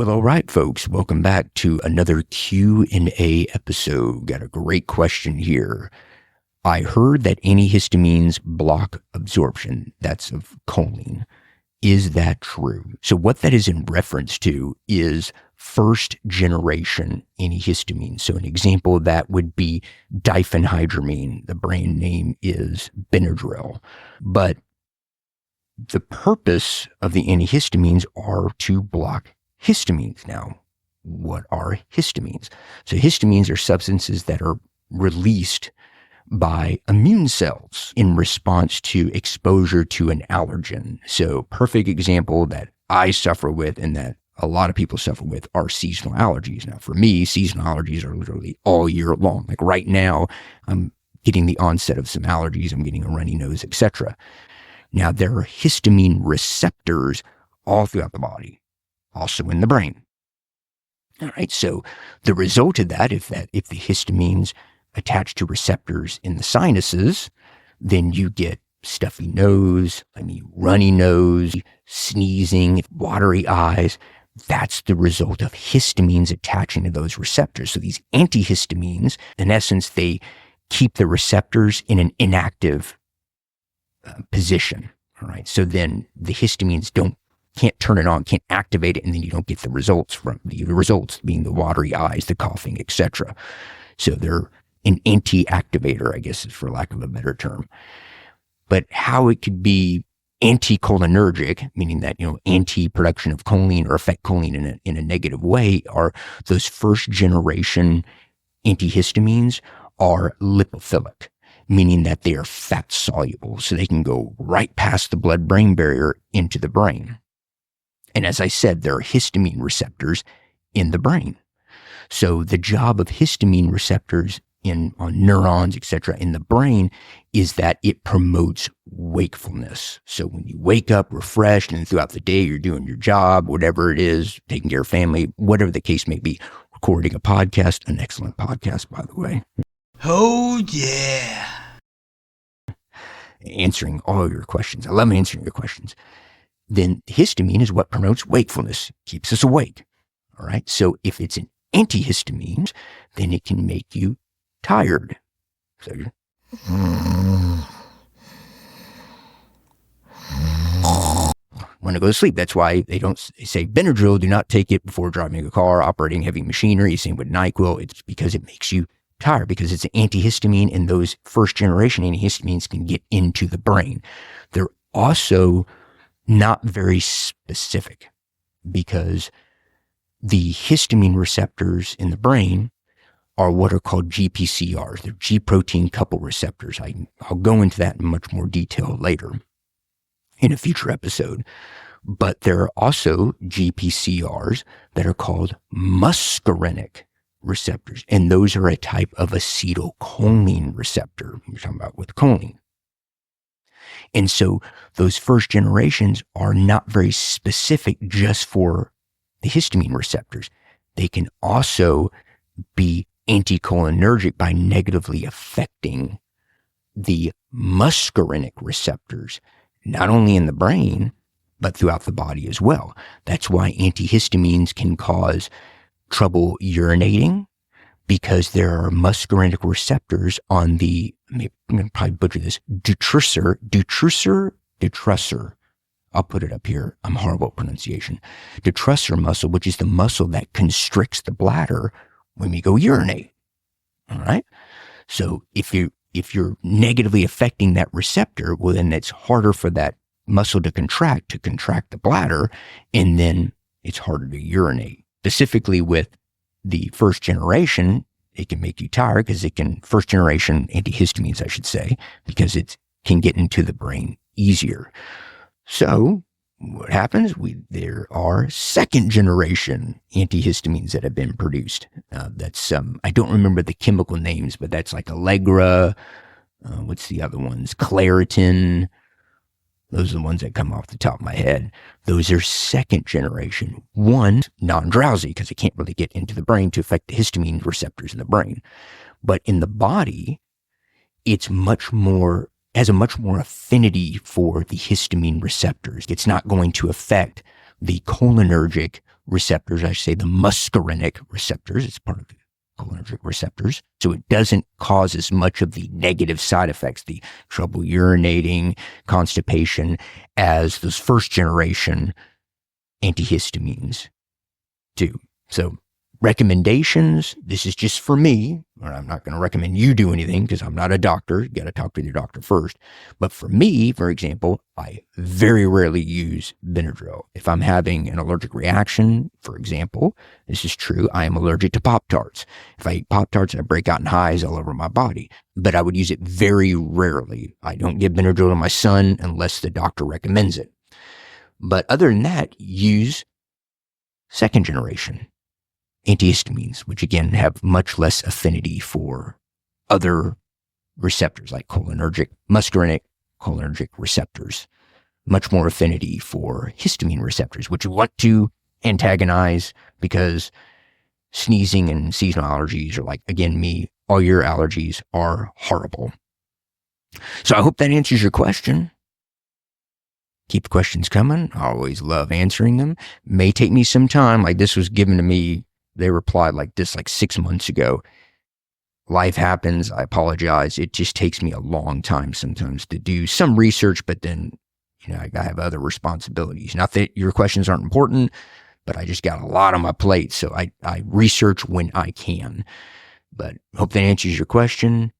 Well, all right, folks, welcome back to another Q&A episode. Got a great question here. I heard that antihistamines block absorption. That's of choline. Is that true? So what that is in reference to is first generation antihistamines. So an example of that would be diphenhydramine. The brand name is Benadryl. But the purpose of the antihistamines are to block histamines. Now, what are histamines? So histamines are substances that are released by immune cells in response to exposure to an allergen. So perfect example that I suffer with and that a lot of people suffer with are seasonal allergies. Now, for me, seasonal allergies are literally all year long. Like right now, I'm getting the onset of some allergies. I'm getting a runny nose, etc. Now, there are histamine receptors all throughout the body, also in the brain. All right, so the result of that, if the histamines attach to receptors in the sinuses, then you get stuffy nose, runny nose, sneezing, watery eyes. That's the result of histamines attaching to those receptors. So these antihistamines, in essence, they keep the receptors in an inactive position. All right. So then the histamines can't turn it on, can't activate it, and then you don't get the results being the watery eyes, the coughing, etc. So they're an anti-activator, I guess, is for lack of a better term. But how it could be anticholinergic, meaning that, anti-production of choline or affect choline in a negative way, are those first generation antihistamines are lipophilic, meaning that they are fat soluble. So they can go right past the blood-brain barrier into the brain. And as I said, there are histamine receptors in the brain. So the job of histamine receptors on neurons, etc., in the brain is that it promotes wakefulness. So when you wake up refreshed and throughout the day you're doing your job, whatever it is, taking care of family, whatever the case may be, recording a podcast, an excellent podcast, by the way. Oh, yeah. Answering all your questions. I love answering your questions. Then histamine is what promotes wakefulness, keeps us awake. All right. So if it's an antihistamine, then it can make you tired. So you're want to go to sleep. That's why they say Benadryl, do not take it before driving a car, operating heavy machinery. Same with NyQuil. It's because it makes you tired, because it's an antihistamine, and those first generation antihistamines can get into the brain. They're also not very specific, because the histamine receptors in the brain are what are called GPCRs. They're G protein couple receptors. I'll go into that in much more detail later in a future episode. But there are also GPCRs that are called muscarinic receptors. And those are a type of acetylcholine receptor we're talking about with choline. And so those first generations are not very specific just for the histamine receptors. They can also be anticholinergic by negatively affecting the muscarinic receptors, not only in the brain, but throughout the body as well. That's why antihistamines can cause trouble urinating, because there are muscarinic receptors on the, I'm going to probably butcher this, detrusor. I'll put it up here. I'm horrible at pronunciation. Detrusor muscle, which is the muscle that constricts the bladder when we go urinate. All right. So if you're negatively affecting that receptor, well, then it's harder for that muscle to contract the bladder, and then it's harder to urinate. Specifically with the first generation, it can make you tired because first generation antihistamines, I should say, because it can get into the brain easier. So what happens? There are second generation antihistamines that have been produced. That's I don't remember the chemical names, but that's like Allegra. What's the other ones? Claritin. Those are the ones that come off the top of my head. Those are second generation. One, non-drowsy, because it can't really get into the brain to affect the histamine receptors in the brain. But in the body, it's has a much more affinity for the histamine receptors. It's not going to affect the cholinergic receptors, I say the muscarinic receptors. It's part of the cholinergic receptors. So it doesn't cause as much of the negative side effects, the trouble urinating, constipation, as those first generation antihistamines do. So recommendations, this is just for me, or I'm not going to recommend you do anything because I'm not a doctor. You got to talk to your doctor first. But for me, for example, I very rarely use Benadryl. If I'm having an allergic reaction, for example, this is true, I am allergic to Pop-Tarts. If I eat Pop-Tarts, I break out in hives all over my body. But I would use it very rarely. I don't give Benadryl to my son unless the doctor recommends it. But other than that, use second generation antihistamines, which again have much less affinity for other receptors like muscarinic cholinergic receptors, much more affinity for histamine receptors, which you want to antagonize because sneezing and seasonal allergies are like, again, me, all your allergies are horrible. So I hope that answers your question. Keep the questions coming. I always love answering them. May take me some time. Like this was given to me. They replied like this like 6 months ago. Life happens. I apologize. It just takes me a long time sometimes to do some research, but then, I have other responsibilities. Not that your questions aren't important, but I just got a lot on my plate. So I research when I can. But hope that answers your question.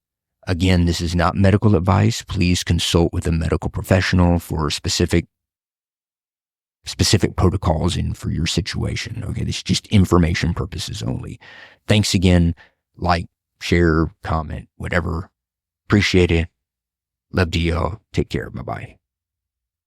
Again, this is not medical advice. Please consult with a medical professional for specific protocols and for your situation. Okay, this is just information purposes only. Thanks again. Like, share, comment, whatever. Appreciate it. Love to y'all. Take care. Bye-bye.